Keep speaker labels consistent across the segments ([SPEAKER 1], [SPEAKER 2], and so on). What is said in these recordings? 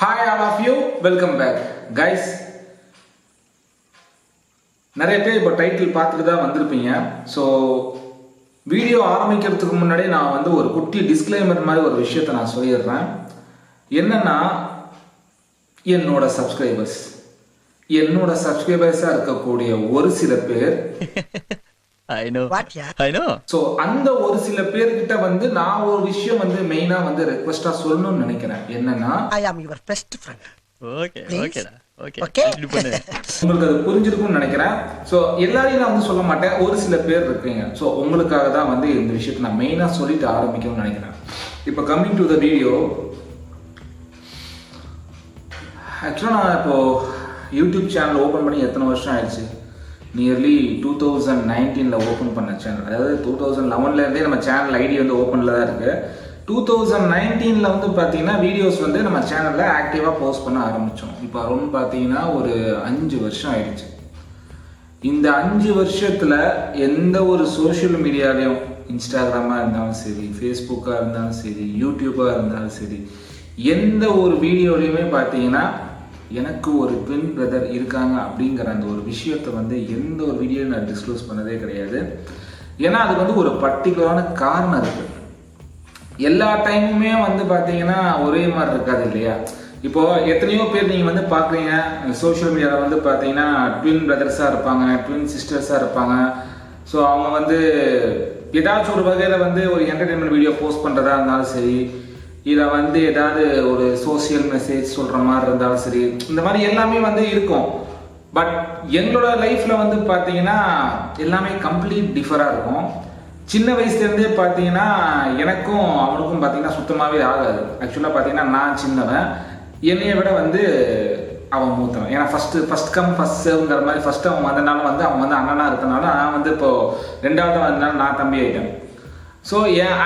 [SPEAKER 1] Hi all of you, welcome back. Guys, நிறைய பேர் இப்போ டைட்டில் பார்த்துட்டு தான் வந்திருப்பீங்க. ஸோ வீடியோ ஆரம்பிக்கிறதுக்கு முன்னாடி நான் வந்து ஒரு குட்டி டிஸ்க்ளைமர் மாதிரி ஒரு விஷயத்தை நான் சொல்லிடுறேன். என்னன்னா, என்னோட சப்ஸ்கிரைபர்ஸாக இருக்கக்கூடிய ஒரு சில பேர்
[SPEAKER 2] I know.
[SPEAKER 1] ஸோ அந்த ஒரு சில பேர்கிட்ட வந்து நான் ஒரு விஷயம் வந்து மெயினா வந்து ரெக்வெஸ்டா சொல்லணும்னு நினைக்கிறேன். என்னன்னா,
[SPEAKER 3] I am your best friend.
[SPEAKER 2] Okay.
[SPEAKER 3] Okay.
[SPEAKER 1] உங்களுக்கு அது புரிஞ்சிருக்கும்னு நினைக்கிறேன். ஸோ எல்லாரையும் நான் வந்து சொல்ல மாட்டேன், ஒரு சில பேர் இருக்கீங்க. ஸோ உங்களுக்காக தான் வந்து இந்த விஷயத்தை நான் மெயினா சொல்லிட்டு ஆரம்பிக்கணும்னு நினைக்கிறேன். இப்போ கம்மிங் டு த வீடியோ, ஆக்சுவலாக நான் இப்போ யூடியூப் சேனல் ஓப்பன் பண்ணி எத்தனை வருஷம் ஆயிடுச்சு? நியர்லி 2019 ஓப்பன் பண்ண சேனல். அதாவது 2011 நம்ம சேனல் ஐடி வந்து ஓப்பனில் தான் இருக்குது. 2019 வந்து பார்த்தீங்கன்னா வீடியோஸ் வந்து நம்ம சேனலில் ஆக்டிவாக போஸ்ட் பண்ண ஆரம்பித்தோம். இப்போ அரௌண்ட் பார்த்தீங்கன்னா ஒரு 5 வருஷம் ஆயிடுச்சு. இந்த 5 வருஷத்தில் எந்த ஒரு சோஷியல் மீடியாலையும், இன்ஸ்டாகிராமாக இருந்தாலும் சரி, ஃபேஸ்புக்காக இருந்தாலும் சரி, யூடியூப்பாக இருந்தாலும் சரி, எந்த ஒரு வீடியோலையுமே பார்த்தீங்கன்னா எனக்கு ஒரு ட்வின் பிரதர் இருக்காங்க அப்படிங்கிற அந்த ஒரு விஷயத்தை வந்து எந்த ஒரு வீடியோவில் நான் டிஸ்க்ளோஸ் பண்ணதே கிடையாது. ஏன்னா அதுக்கு வந்து ஒரு பர்டிகுலரான காரணம் இருக்குது. எல்லா டைமுமே வந்து பார்த்தீங்கன்னா ஒரே மாதிரி இருக்காது இல்லையா? இப்போது எத்தனையோ பேர் நீங்கள் வந்து பார்க்குறீங்க சோஷியல் மீடியாவில் வந்து பார்த்தீங்கன்னா ட்வின் பிரதர்ஸாக இருப்பாங்க, ட்வின் சிஸ்டர்ஸாக இருப்பாங்க. ஸோ அவங்க வந்து ஏதாச்சும் ஒரு வகையில் வந்து ஒரு என்டர்டெயின்மெண்ட் வீடியோ போஸ்ட் பண்ணுறதா இருந்தாலும் சரி, இதை வந்து ஏதாவது ஒரு சோசியல் மெசேஜ் சொல்கிற மாதிரி இருந்தாலும் சரி, இந்த மாதிரி எல்லாமே வந்து இருக்கும். பட் எங்களோட லைஃப்பில் வந்து பார்த்தீங்கன்னா எல்லாமே கம்ப்ளீட் டிஃபராக இருக்கும். சின்ன வயசுலேருந்தே பார்த்தீங்கன்னா எனக்கும் அவனுக்கும் பார்த்தீங்கன்னா சுத்தமாகவே ஆகாது. ஆக்சுவலாக பார்த்தீங்கன்னா நான் சின்னவன், என்னைய விட வந்து அவன் மூத்தவன். ஏன்னா ஃபஸ்ட் கம் ஃபஸ்ட் சர்வ்ங்கிற மாதிரி ஃபஸ்ட்டு அவன் வந்தனால வந்து அவன் வந்து அண்ணனாக இருக்கனால நான் வந்து இப்போது ரெண்டாவது வந்தனால நான் தம்பி ஆகிட்டேன். ஸோ என்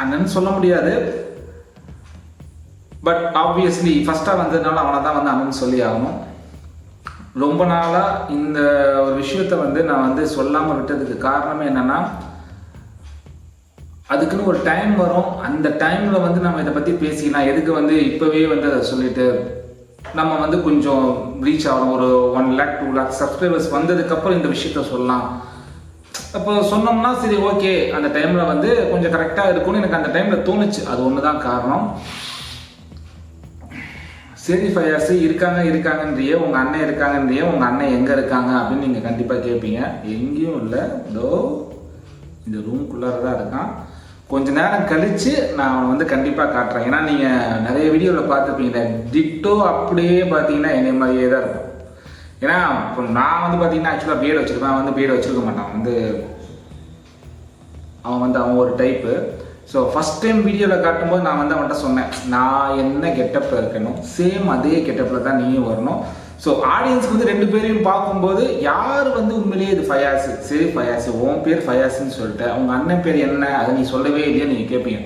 [SPEAKER 1] அண்ணன் சொல்ல முடியாது, பட் ஆப்வியஸ்லி ஃபஸ்ட்டாக வந்ததுனால அவனை தான் வந்து அண்ணன் சொல்லி ஆகணும். ரொம்ப நாளாக இந்த ஒரு விஷயத்தை வந்து நான் வந்து சொல்லாமல் விட்டதுக்கு காரணமே என்னென்னா, அதுக்குன்னு ஒரு டைம் வரும். அந்த டைமில் வந்து நம்ம இதை பற்றி பேசிக்கலாம். எதுக்கு வந்து இப்போவே வந்து அதை சொல்லிட்டு நம்ம வந்து கொஞ்சம் ரீச் ஆகணும். ஒரு 1 lakh 2 lakh சப்ஸ்கிரைபர்ஸ் வந்ததுக்கப்புறம் இந்த விஷயத்த சொல்லலாம். அப்போ சொன்னோம்னா சரி, ஓகே, அந்த டைமில் வந்து கொஞ்சம் கரெக்டாக இருக்கும்னு எனக்கு அந்த டைமில் தோணுச்சு. அது ஒன்று தான் காரணம். சரி ஃபயர்ஸ் இருக்காங்கன்றிய, உங்கள் அண்ணன் இருக்காங்கன்றிய, உங்கள் அண்ணன் எங்கே இருக்காங்க அப்படின்னு நீங்கள் கண்டிப்பாக கேட்பீங்க. எங்கேயும் இல்லை, இதோ இந்த ரூம்குள்ளார தான் இருக்கான். கொஞ்ச நேரம் கழித்து நான் அவனை வந்து கண்டிப்பாக காட்டுறேன். ஏன்னா நீங்கள் நிறைய வீடியோவில் பார்த்துருப்பீங்க, டிட்டோ அப்படியே பார்த்தீங்கன்னா என்னை மாதிரியே தான் இருக்கும். ஏன்னா இப்போ நான் வந்து பார்த்தீங்கன்னா ஆக்சுவலாக பிஎட் வச்சுருப்பேன், அவன் வந்து பிஎட் வச்சுருக்க மாட்டான். அவன் ஒரு டைப்பு. ஸோ ஃபஸ்ட் டைம் வீடியோவில் காட்டும்போது நான் வந்து அவன்கிட்ட சொன்னேன், நான் என்ன கெட்டப்பில் இருக்கணும், சேம் அதே கெட்டப்பில் தான் நீயும் வரணும். ஸோ ஆடியன்ஸ்க்கு வந்து 2 பேரையும் பார்க்கும்போது யார் வந்து உண்மையிலேயே இது ஃபயாஸ், சரி ஃபயாஸ் உன் பேர் ஃபயாஸ்ன்னு சொல்லிட்டு அவங்க அண்ணன் பேர் என்ன அதை நீ சொல்லவே இல்லையா நீங்கள் கேட்பீங்க.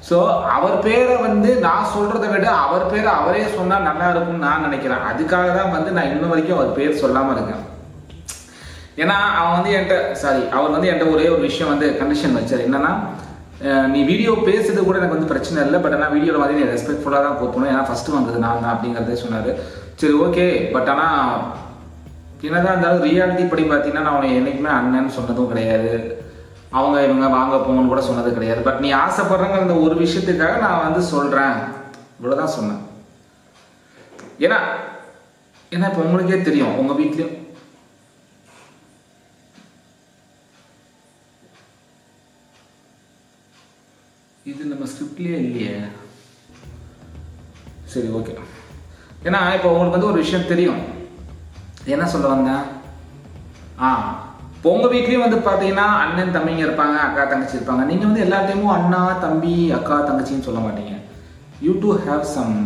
[SPEAKER 1] ஸோ அவர் பேரை வந்து நான் சொல்கிறத விட அவர் பேரை அவரே சொன்னால் நல்லா இருக்கும்னு நான் நினைக்கிறேன். அதுக்காக தான் வந்து நான் இன்ன வரைக்கும் அவர் பேர் சொல்லாமல் இருக்கேன். ஏன்னா அவர் வந்து என்கிட்ட ஒரே ஒரு விஷயம் வந்து கண்டிஷன் வச்சார். என்னன்னா, நீ வீடியோ பேசுறது கூட எனக்கு வந்து பிரச்சனை இல்லை, பட் ஆனால் வீடியோவில் வந்து நீ ரெஸ்பெக்ட்ஃபுல்லாக தான் போகணும், ஏன்னா ஃபஸ்ட்டு வந்தது நான் தான் அப்படிங்கிறதே சொன்னார். சரி ஓகே, பட் ஆனால் என்னதான் இருந்தாலும் ரியாலிட்டி படி பார்த்தீங்கன்னா நான் அவனை என்றைக்குமே அண்ணன்னு சொன்னதும் கிடையாது, அவங்க இவங்க வாங்க போங்கன்னு கூட சொன்னது கிடையாது. பட் நீ ஆசைப்படுறங்க அந்த ஒரு விஷயத்துக்காக நான் வந்து சொல்கிறேன், இவ்வளோதான் சொன்னேன். ஏன்னா இப்போ உங்களுக்கே தெரியும், உங்கள் வீட்லேயும் இது நம்ம ஸ்கிரிப்ட்லேயே இல்லையே. சரி ஓகே. ஏன்னா இப்போ உங்களுக்கு வந்து ஒரு விஷயம் தெரியும், என்ன சொல்ல வந்தேன். இப்போ உங்கள் வீட்லேயும் வந்து பார்த்தீங்கன்னா அண்ணன் தம்பிங்க இருப்பாங்க, அக்கா தங்கச்சி இருப்பாங்க. நீங்கள் வந்து எல்லா டைமும் அண்ணா தம்பி அக்கா தங்கச்சின்னு சொல்ல மாட்டீங்க. யூ டு ஹேவ் சம்,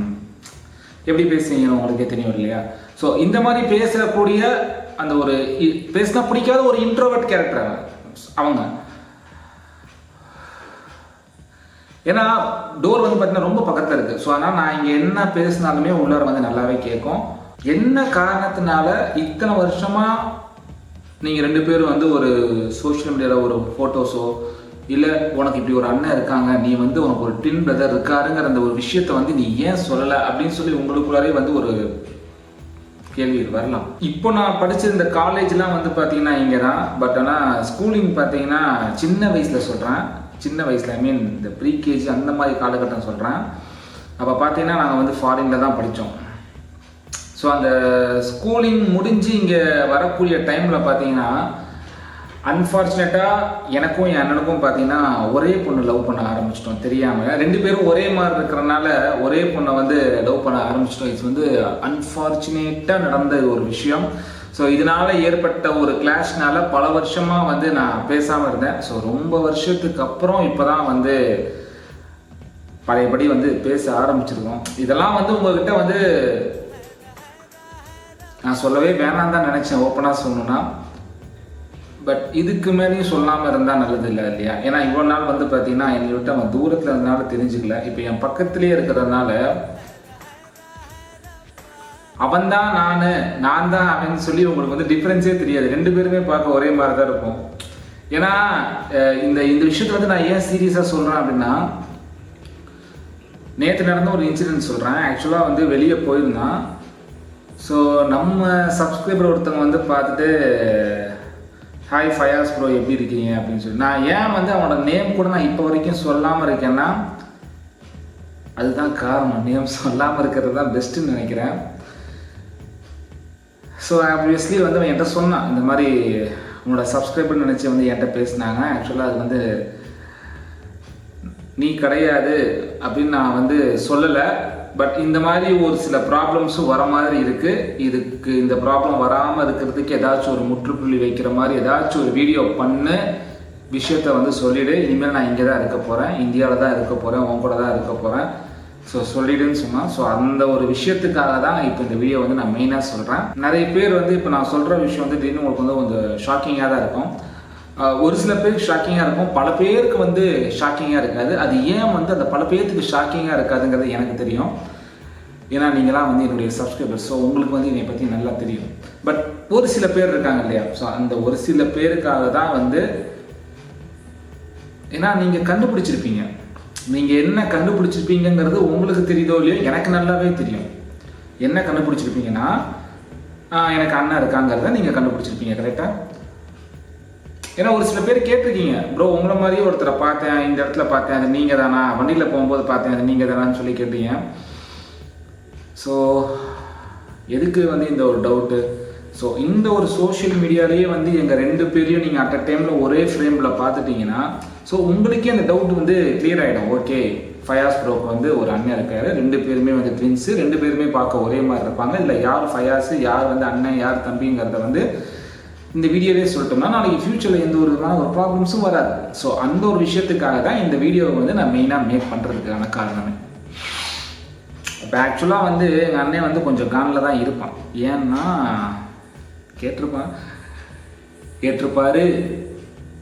[SPEAKER 1] எப்படி பேசுவீங்கன்னு உங்களுக்கே தெரியும் இல்லையா? ஸோ இந்த மாதிரி பேசக்கூடிய அந்த ஒரு பேசினா பிடிக்காத ஒரு இன்ட்ரோவர்ட் கேரக்டர் அவங்க. ஏன்னா டோர் வந்து பார்த்தீங்கன்னா ரொம்ப பக்கத்தில் இருக்குது. ஸோ அதனால் நான் இங்கே என்ன பேசினாலுமே உள்ளார வந்து நல்லாவே கேட்கும். என்ன காரணத்தினால இத்தனை வருஷமாக நீங்கள் 2 பேரும் வந்து ஒரு சோஷியல் மீடியாவில் ஒரு ஃபோட்டோஸோ இல்லை உனக்கு இப்படி ஒரு அண்ணன் இருக்காங்க, நீ வந்து உனக்கு ஒரு ட்வின் பிரதர் இருக்காருங்கிற அந்த ஒரு விஷயத்த வந்து நீ ஏன் சொல்லலை அப்படின்னு சொல்லி உங்களுக்குள்ளாரே வந்து ஒரு கேள்விகள் வரலாம். இப்போ நான் படிச்சிருந்த காலேஜ்லாம் வந்து பார்த்தீங்கன்னா இங்கே தான். பட் ஆனால் ஸ்கூலிங் பார்த்தீங்கன்னா சின்ன வயசில் சொல்கிறேன், சின்ன வயசில் ஐ மீன் இந்த ப்ரீகேஜி அந்த மாதிரி காலகட்டம் சொல்கிறேன். அப்போ பார்த்தீங்கன்னா நாங்கள் வந்து ஃபாரினில் தான் படித்தோம். ஸோ அந்த ஸ்கூலிங் முடிஞ்சு இங்கே வரக்கூடிய டைமில் பார்த்தீங்கன்னா அன்ஃபார்ச்சுனேட்டாக எனக்கும் என் அண்ணனுக்கும் பார்த்தீங்கன்னா ஒரே பொண்ணு லவ் பண்ண ஆரம்பிச்சிட்டோம் தெரியாமல். 2 பேரும் ஒரே மாதிரி இருக்கிறனால ஒரே பொண்ணை வந்து லவ் பண்ண ஆரம்பிச்சிட்டோம். இது வந்து அன்ஃபார்ச்சுனேட்டாக நடந்த ஒரு விஷயம். ஸோ இதனால் ஏற்பட்ட ஒரு கிளாஷ்னால பல வருஷமாக வந்து நான் பேசாமல் இருந்தேன். ஸோ ரொம்ப வருஷத்துக்கு அப்புறம் இப்போ தான் வந்து பழையபடி வந்து பேச ஆரம்பிச்சிருக்கோம். இதெல்லாம் வந்து உங்கள்கிட்ட வந்து நான் சொல்லவே வேணாம் தான் நினச்சேன் ஓப்பனாக சொல்லணும்னா. பட் இதுக்கு மேலேயும் சொல்லாமல் இருந்தால் நல்லது இல்லை இல்லையா? ஏன்னா இவ்வளோ நாள் வந்து பார்த்தீங்கன்னா என்னை விட்டு அவன் தூரத்தில் இருந்தனால தெரிஞ்சுக்கல. இப்போ என் பக்கத்துலேயே இருக்கிறதுனால அவன் தான் நான் தான் அப்படின்னு சொல்லி உங்களுக்கு வந்து டிஃப்ரென்ஸே தெரியாது. 2 பேருமே பார்க்க ஒரே மாதிரி தான் இருக்கும். ஏன்னா இந்த விஷயத்தை வந்து நான் ஏன் சீரியஸாக சொல்கிறேன் அப்படின்னா, நேற்று நடந்த ஒரு இன்சிடென்ட் சொல்கிறேன். ஆக்சுவலாக வந்து வெளியே போயிருந்தான். ஸோ நம்ம சப்ஸ்கிரைபர் ஒருத்தவங்க வந்து பார்த்துட்டு ஹாய் ஃபயாஸ் ப்ரோ எப்படி இருக்கீங்க அப்படின்னு சொல்லி, நான் ஏன் வந்து அவனோட நேம் கூட நான் இப்போ வரைக்கும் சொல்லாமல் இருக்கேன்னா அதுதான் காரணம். நேம் சொல்லாமல் இருக்கிறது தான் பெஸ்ட்டுன்னு நினைக்கிறேன். ஸோ ஆப்வியஸ்லி வந்து அவன் என்கிட்ட சொன்னான், இந்த மாதிரி உன்னோட சப்ஸ்கிரைபர் நினச்சி வந்து என்கிட்ட பேசினாங்க. ஆக்சுவலாக அது வந்து நீ கிடையாது அப்படின்னு நான் வந்து சொல்லலை. பட் இந்த மாதிரி ஒரு சில ப்ராப்ளம்ஸும் வர மாதிரி இருக்குது. இதுக்கு இந்த ப்ராப்ளம் வராமல் இருக்கிறதுக்கு ஏதாச்சும் ஒரு முற்றுப்புள்ளி வைக்கிற மாதிரி ஏதாச்சும் ஒரு வீடியோ பண்ணு, விஷயத்த வந்து சொல்லிவிடு. இனிமேல் நான் இங்கே தான் இருக்க போகிறேன், இந்தியாவில் தான் இருக்க போகிறேன், உன் கூட தான் இருக்க போகிறேன், ஸோ சொல்லிடுன்னு சொன்னான். ஸோ அந்த ஒரு விஷயத்துக்காக தான் இப்போ இந்த வீடியோ வந்து நான் மெயினாக சொல்கிறேன். நிறைய பேர் வந்து இப்போ நான் சொல்கிற விஷயம் வந்து திடீர்னு உங்களுக்கு வந்து கொஞ்சம் ஷாக்கிங்காக தான் இருக்கும். ஒரு சில பேருக்கு ஷாக்கிங்காக இருக்கும், பல பேருக்கு வந்து ஷாக்கிங்காக இருக்காது. அது ஏன் வந்து அந்த பல பேருக்கு ஷாக்கிங்காக இருக்காதுங்கிறது எனக்கு தெரியும். ஏன்னா நீங்களாம் வந்து என்னுடைய சப்ஸ்கிரைபர்ஸ். ஸோ உங்களுக்கு வந்து என்னை பற்றி நல்லா தெரியும். பட் ஒரு சில பேர் இருக்காங்க இல்லையா? ஸோ அந்த ஒரு சில பேருக்காக தான் வந்து, ஏன்னா நீங்கள் கண்டுபிடிச்சிருப்பீங்க, நீங்கள் என்ன கண்டுபிடிச்சிருப்பீங்கிறது உங்களுக்கு தெரியுதோ இல்லையோ எனக்கு நல்லாவே தெரியும். என்ன கண்டுபிடிச்சிருப்பீங்கன்னா எனக்கு அண்ணன் இருக்காங்கிறத நீங்கள் கண்டுபிடிச்சிருப்பீங்க. கரெக்டாக? ஏன்னா ஒரு சில பேர் கேட்டிருக்கீங்க, ப்ரோ உங்களை மாதிரியே ஒருத்தரை பார்த்தேன், இந்த இடத்துல பார்த்தேன், அது நீங்கள் தானா, வண்டியில் போகும்போது பார்த்தேன், அது நீங்கள் தானான்னு சொல்லி கேட்டீங்க. ஸோ எதுக்கு வந்து இந்த ஒரு டவுட்டு? ஸோ இந்த ஒரு சோஷியல் மீடியாலேயே வந்து எங்கள் 2 பேரையும் நீங்கள் அட் அ டைமில் ஒரே ஃப்ரேமில் பார்த்துட்டிங்கன்னா ஸோ உங்களுக்கே அந்த டவுட் வந்து கிளியர் ஆகிடும். ஓகே, ஃபயாஸ் ப்ரோக்கு வந்து ஒரு அண்ணன் இருக்காரு, 2 பேருமே வந்து ட்வின்ஸு, 2 பேருமே பார்க்க ஒரே மாதிரி இருப்பாங்க. இல்லை யார் ஃபயாஸு, யார் வந்து அண்ணன், யார் தம்பிங்கிறத வந்து இந்த வீடியோவே சொல்லிட்டோம்னா நாளைக்கு ஃப்யூச்சரில் எந்த ஒரு விதமான ஒரு ப்ராப்ளம்ஸும் வராது. ஸோ அந்த ஒரு விஷயத்துக்காக தான் இந்த வீடியோவை வந்து நான் மெயினாக மேக் பண்ணுறதுக்கான காரணமே. இப்போ ஆக்சுவலாக வந்து எங்கள் அண்ணன் வந்து கொஞ்சம் கானில் தான் இருப்பான். ஏன்னா கேட்டிருப்பாரு.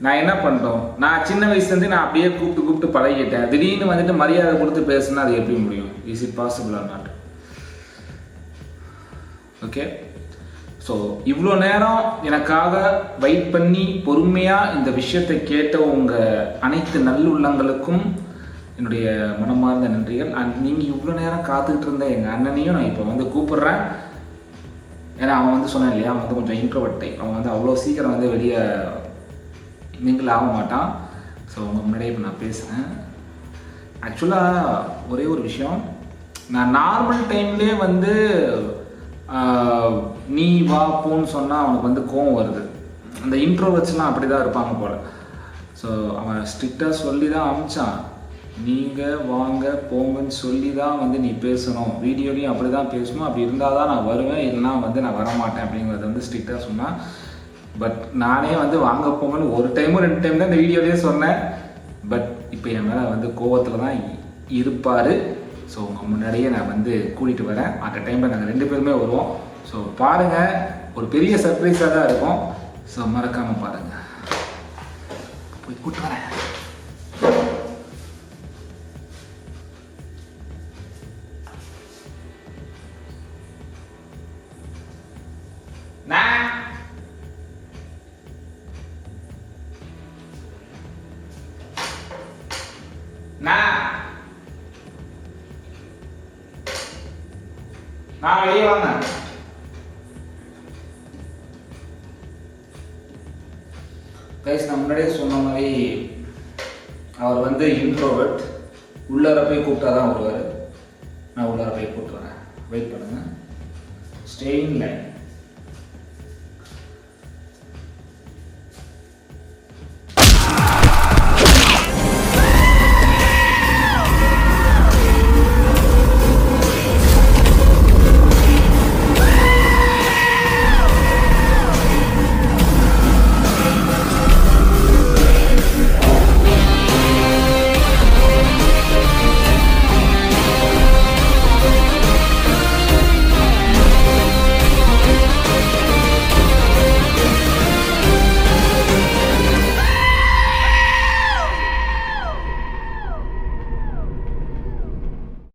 [SPEAKER 1] நான் என்ன பண்ணுறோம், நான் சின்ன வயசுலேருந்து நான் அப்படியே கூப்பிட்டு பழகிட்டேன். திடீர்னு வந்துட்டு மரியாதை கொடுத்து பேசுனா அது எப்படி முடியும்? Is it possible R not? Okay, so இவ்வளோ நேரம் எனக்காக வெயிட் பண்ணி பொறுமையாக இந்த விஷயத்தை கேட்ட உங்கள் அனைத்து நல்லுள்ளங்களுக்கும் என்னுடைய மனமார்ந்த நன்றிகள். அண்ட் நீங்கள் இவ்வளோ நேரம் காத்துக்கிட்டு இருந்த எங்கள் அண்ணனையும் நான் இப்போ வந்து கூப்பிட்றேன். ஏன்னா அவன் வந்து சொன்னான் இல்லையா, அவன் வந்து கொஞ்சம் இன்ட்ரோவர்ட் டைப், அவன் வந்து அவ்வளோ சீக்கிரம் வந்து வெளியே மிங்கிள் ஆக மாட்டான். ஸோ உங்கள் முன்னாடியே இப்போ நான் பேசுகிறேன். ஆக்சுவலாக ஒரே ஒரு விஷயம், நான் நார்மல் டைம்லேயே வந்து நீ வா போன்னு சொன்னால் அவனுக்கு வந்து கோவம் வருது. அந்த இன்ட்ரோவர்ட்ஸ்லாம் அப்படி தான் இருப்பாங்க போல். ஸோ அவன் ஸ்ட்ரிக்டாக சொல்லி தான் அனுப்பிச்சான், நீங்கள் வாங்க போங்கன்னு சொல்லி தான் வந்து நீ பேசணும், வீடியோலையும் அப்படி தான் பேசணும், அப்படி இருந்தால் தான் நான் வருவேன், இல்லைனா வந்து நான் வரமாட்டேன் அப்படிங்கிறத வந்து ஸ்ட்ரிக்டாக சொன்னான். பட் நானே வந்து வாங்க போங்கன்னு 1 டைமோ 2 டைம் தான் இந்த வீடியோலேயே சொன்னேன். பட் இப்போ என் மேலே வந்து கோவத்தில் தான் இருப்பார். ஸோ உங்கள் முன்னாடியே நான் வந்து கூட்டிகிட்டு வரேன். அந்த டைமில் நாங்கள் 2 பேருமே வருவோம். ஸோ பாருங்கள், ஒரு பெரிய சர்ப்ரைஸாக தான் இருக்கும். ஸோ மறக்காமல் பாருங்கள். போய் கூப்பிட்டு வரேன். வெளியே வாங்க. கைஸ், நான் முன்னாடியே சொன்ன மாதிரி அவர் வந்து இன்ட்ரோவர்ட். உள்ளார போய் கூப்பிட்டா தான் வருவார். நான் உள்ளார போய் கூப்பிட்டு வரேன். வெயிட் பண்ணுங்க. Stay in line.